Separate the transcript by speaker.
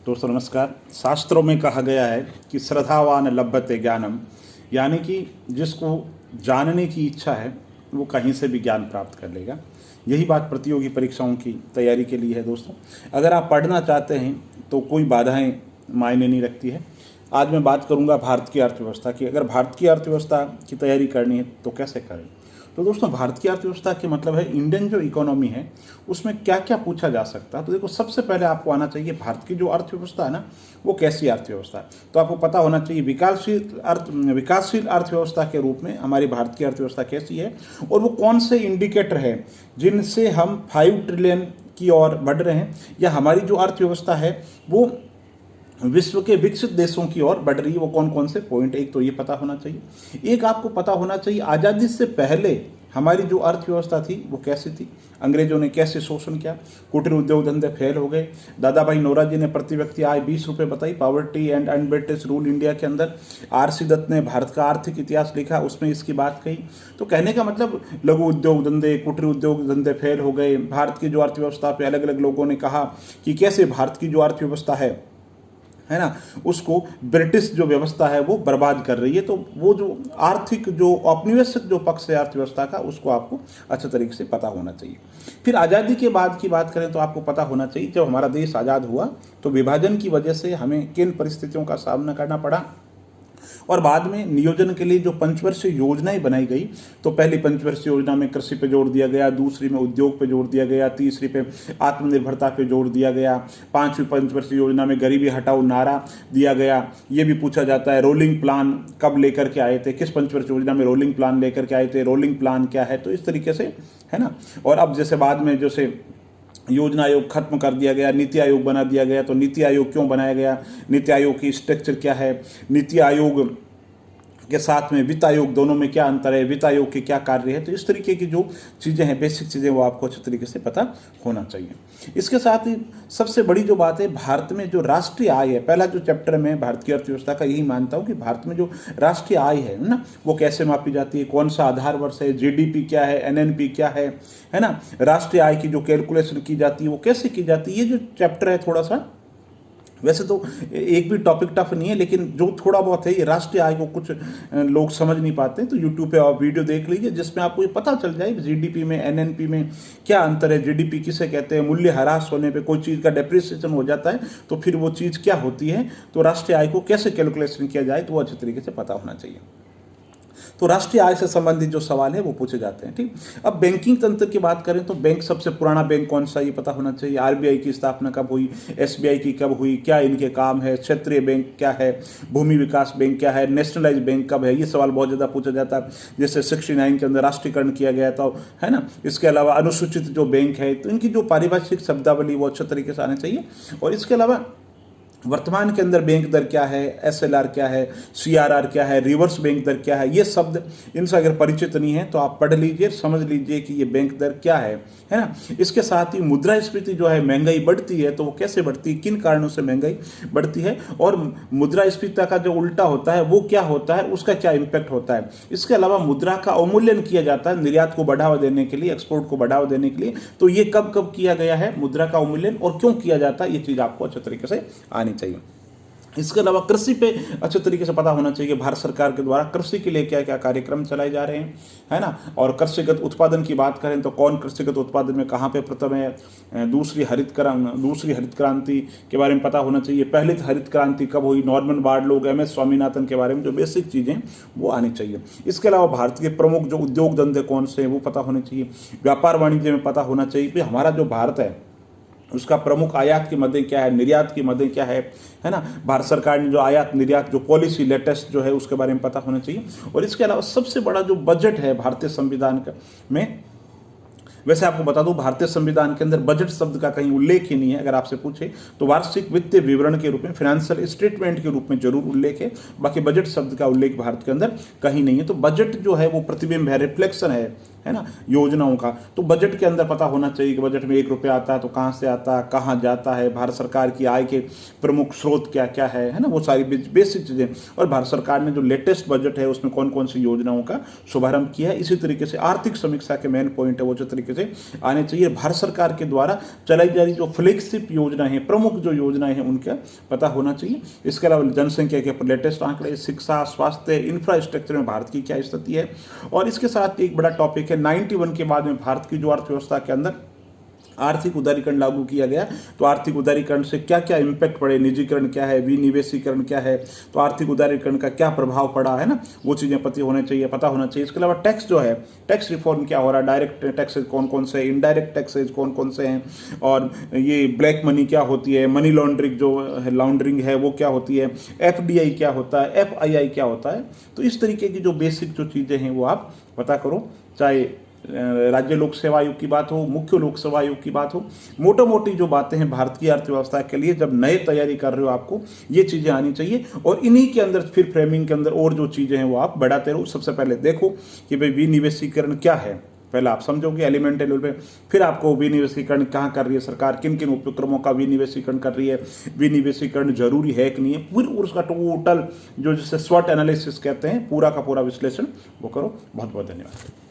Speaker 1: दोस्तों नमस्कार। शास्त्रों में कहा गया है कि श्रद्धावान लभते ज्ञानम, यानी कि जिसको जानने की इच्छा है वो कहीं से भी ज्ञान प्राप्त कर लेगा। यही बात प्रतियोगी परीक्षाओं की तैयारी के लिए है। दोस्तों अगर आप पढ़ना चाहते हैं तो कोई बाधाएं मायने नहीं रखती है। आज मैं बात करूंगा भारत की अर्थव्यवस्था की। अगर भारत की अर्थव्यवस्था की तैयारी करनी है तो कैसे करें। तो दोस्तों भारत की अर्थव्यवस्था के मतलब है इंडियन जो इकोनॉमी है उसमें क्या क्या पूछा जा सकता है। तो देखो सबसे पहले आपको आना चाहिए भारत की जो अर्थव्यवस्था है ना वो कैसी अर्थव्यवस्था है। तो आपको पता होना चाहिए विकासशील अर्थव्यवस्था के रूप में हमारी भारत की अर्थव्यवस्था कैसी है और वो कौन से इंडिकेटर है जिनसे हम 5 ट्रिलियन की ओर बढ़ रहे हैं, या हमारी जो अर्थव्यवस्था है वो विश्व के विकसित देशों की ओर बढ़ रही है। वो कौन कौन से पॉइंट, एक तो ये पता होना चाहिए। एक आपको पता होना चाहिए आज़ादी से पहले हमारी जो अर्थव्यवस्था थी वो कैसी थी, अंग्रेजों ने कैसे शोषण किया, कुटीर उद्योग धंधे फेल हो गए। दादा भाई नौरोजी ने प्रति व्यक्ति आय 20 रुपये बताई, poverty and un-British rule India के अंदर। आर.सी. दत्त ने भारत का आर्थिक इतिहास लिखा, उसमें इसकी बात कही। तो कहने का मतलब लघु उद्योग धंधे, कुटीर उद्योग धंधे फेल हो गए। भारत की जो अर्थव्यवस्था पे अलग अलग लोगों ने कहा कि कैसे भारत की जो अर्थव्यवस्था है ना उसको ब्रिटिश जो व्यवस्था है वो बर्बाद कर रही है। तो वो जो आर्थिक जो औपनिवेशिक जो पक्ष है अर्थव्यवस्था का उसको आपको अच्छे तरीके से पता होना चाहिए। फिर आज़ादी के बाद की बात करें तो आपको पता होना चाहिए जब हमारा देश आज़ाद हुआ तो विभाजन की वजह से हमें किन परिस्थितियों का सामना करना पड़ा, और बाद में नियोजन के लिए जो पंचवर्षीय योजनाएं बनाई गई। तो पहली पंचवर्षीय योजना में कृषि पे जोर दिया गया, दूसरी में उद्योग पे जोर दिया गया, तीसरी पे आत्मनिर्भरता पे जोर दिया गया, 5वीं पंचवर्षीय योजना में गरीबी हटाओ नारा दिया गया। ये भी पूछा जाता है रोलिंग प्लान कब लेकर के आए थे, किस पंचवर्षीय योजना में रोलिंग प्लान लेकर के आए थे, रोलिंग प्लान क्या है। तो इस तरीके से है ना। और अब जैसे बाद में जैसे योजना आयोग खत्म कर दिया गया, नीति आयोग बना दिया गया। तो नीति आयोग क्यों बनाया गया, नीति आयोग की स्ट्रक्चर क्या है, नीति आयोग के साथ में वित्त आयोग, दोनों में क्या अंतर है, वित्त आयोग के क्या कार्य है। तो इस तरीके की जो चीज़ें हैं, बेसिक चीज़ें, वो आपको अच्छे तरीके से पता होना चाहिए। इसके साथ ही सबसे बड़ी जो बात है, भारत में जो राष्ट्रीय आय है, पहला जो चैप्टर में भारत की अर्थव्यवस्था का यही मानता हूँ कि भारत में जो राष्ट्रीय आय है ना वो कैसे मापी जाती है, कौन सा आधार वर्ष है, जीडीपी क्या है, एनएनपी क्या है ना। राष्ट्रीय आय की जो कैलकुलेशन की जाती है वो कैसे की जाती है। ये जो चैप्टर है थोड़ा सा, वैसे तो एक भी टॉपिक टफ नहीं है, लेकिन जो थोड़ा बहुत है ये राष्ट्रीय आय को कुछ लोग समझ नहीं पाते। तो यूट्यूब पे आप वीडियो देख लीजिए जिसमें आपको ये पता चल जाए जीडीपी में एनएनपी में क्या अंतर है, जीडीपी किसे कहते हैं, मूल्य ह्रास होने पे कोई चीज़ का डेप्रिसिएशन हो जाता है तो फिर वो चीज़ क्या होती है, तो राष्ट्रीय आय को कैसे कैलकुलेशन किया जाए तो वो अच्छे तरीके से पता होना चाहिए। तो राष्ट्रीय आय से संबंधित जो सवाल है वो पूछे जाते हैं। ठीक, अब बैंकिंग तंत्र की बात करें तो बैंक सबसे पुराना बैंक कौन सा ये पता होना चाहिए, आरबीआई की स्थापना कब हुई, एसबीआई की कब हुई, क्या इनके काम है, क्षेत्रीय बैंक क्या है, भूमि विकास बैंक क्या है, नेशनलाइज बैंक कब है। ये सवाल बहुत ज़्यादा पूछा जाता है। जैसे 69 के अंदर राष्ट्रीयकरण किया गया था, है ना। इसके अलावा अनुसूचित जो बैंक है तो इनकी जो पारिभाषिक शब्दावली वो अच्छे तरीके से आनी चाहिए। और इसके अलावा वर्तमान के अंदर बैंक दर क्या है, एसएलआर क्या है, सीआरआर क्या है, रिवर्स बैंक दर क्या है, ये शब्द इनसे अगर परिचित नहीं है तो आप पढ़ लीजिए, समझ लीजिए कि ये बैंक दर क्या है ना। इसके साथ ही मुद्रास्फीति जो है, महंगाई बढ़ती है तो वो कैसे बढ़ती है, किन कारणों से महंगाई बढ़ती है, और मुद्रास्फीति का जो उल्टा होता है वो क्या होता है, उसका क्या इम्पैक्ट होता है। इसके अलावा मुद्रा का अवमूल्यन किया जाता है निर्यात को बढ़ावा देने के लिए, एक्सपोर्ट को बढ़ावा देने के लिए। तो ये कब कब किया गया है मुद्रा का अवमूल्यन और क्यों किया जाता है, ये चीज़ आपको अच्छे तरीके से आनी चाहिए। इसके अलावा कृषि पे अच्छे तरीके से पता होना चाहिए भारत सरकार के द्वारा कृषि के लिए क्या क्या कार्यक्रम चलाए जा रहे हैं, है ना। और कृषिगत उत्पादन की बात करें तो कौन कृषिगत उत्पादन में कहाँ पे प्रथम है, दूसरी हरित क्रांति के बारे में पता होना चाहिए, पहली हरित क्रांति कब हुई, नॉर्मन बार्लोग, एम.एस. स्वामीनाथन के बारे में जो बेसिक चीज़ें वो आनी चाहिए। इसके अलावा भारत के प्रमुख जो उद्योग धंधे कौन से हैं वो पता होने चाहिए। व्यापार वाणिज्य में पता होना चाहिए कि हमारा जो भारत है उसका प्रमुख आयात की मदें क्या है, निर्यात की मदें क्या है ना। भारत सरकार ने जो आयात निर्यात जो पॉलिसी लेटेस्ट जो है उसके बारे में पता होना चाहिए। और इसके अलावा सबसे बड़ा जो बजट है भारतीय संविधान का में, वैसे आपको बता दूं भारतीय संविधान के अंदर बजट शब्द का कहीं उल्लेख ही नहीं है। अगर आपसे पूछे तो वार्षिक वित्तीय विवरण के रूप में, फाइनेंशियल स्टेटमेंट के रूप में जरूर उल्लेख है, बाकी बजट शब्द का उल्लेख भारत के अंदर कहीं नहीं है। तो बजट जो है वो प्रतिबिंब है, रिफ्लेक्शन है है ना, योजनाओं का। तो बजट के अंदर पता होना चाहिए कि बजट में 1 रुपया आता है तो कहाँ से आता है, कहाँ जाता है, भारत सरकार की आय के प्रमुख स्रोत क्या क्या है ना, वो सारी बेसिक चीज़ें। और भारत सरकार ने जो लेटेस्ट बजट है उसमें कौन कौन सी योजनाओं का शुभारंभ किया है, इसी तरीके से आर्थिक समीक्षा के मेन पॉइंट है वो अच्छे तरीके से आने चाहिए। भारत सरकार के द्वारा चलाई जा रही जो फ्लैगशिप योजना है, प्रमुख जो योजनाएं हैं, उनका पता होना चाहिए। इसके अलावा जनसंख्या के लेटेस्ट आंकड़े, शिक्षा, स्वास्थ्य, इंफ्रास्ट्रक्चर में भारत की क्या स्थिति है। और इसके साथ एक बड़ा टॉपिक है 91 के बाद में भारत की जो अर्थव्यवस्था के अंदर आर्थिक उदारीकरण लागू किया गया, तो आर्थिक उदारीकरण से क्या क्या इम्पैक्ट पड़े, निजीकरण क्या है, विनिवेशीकरण क्या है, तो आर्थिक उदारीकरण का क्या प्रभाव पड़ा है ना, वो चीज़ें पता होना चाहिए। इसके अलावा टैक्स जो है, टैक्स रिफॉर्म क्या हो रहा है, डायरेक्ट टैक्सेज कौन कौन से, इनडायरेक्ट टैक्सेज कौन कौन से हैं, और ये ब्लैक मनी क्या होती है, मनी लॉन्ड्रिंग जो है, लॉन्ड्रिंग है वो क्या होती है, FDI क्या होता है, FII क्या होता है। तो इस तरीके की जो बेसिक जो चीज़ें हैं वो आप पता करो, चाहे राज्य लोक सेवा आयोग की बात हो, मुख्य लोक सेवा आयोग की बात हो, मोटा मोटी जो बातें हैं भारत की अर्थव्यवस्था के लिए जब नए तैयारी कर रहे हो आपको ये चीज़ें आनी चाहिए। और इन्हीं के अंदर फिर फ्रेमिंग के अंदर और जो चीज़ें हैं वो आप बढ़ाते रहो। सबसे पहले देखो कि भाई विनिवेशीकरण क्या है, पहले आप समझोगे एलिमेंटल लेवल पे, फिर आपको विनिवेशीकरण कहाँ कर रही है सरकार, किन किन उपक्रमों का विनिवेशीकरण कर रही है, विनिवेशीकरण जरूरी है कि नहीं है, फिर उसका टोटल जो जिसे स्वॉट एनालिसिस कहते हैं, पूरा का पूरा विश्लेषण वो करो। बहुत बहुत धन्यवाद।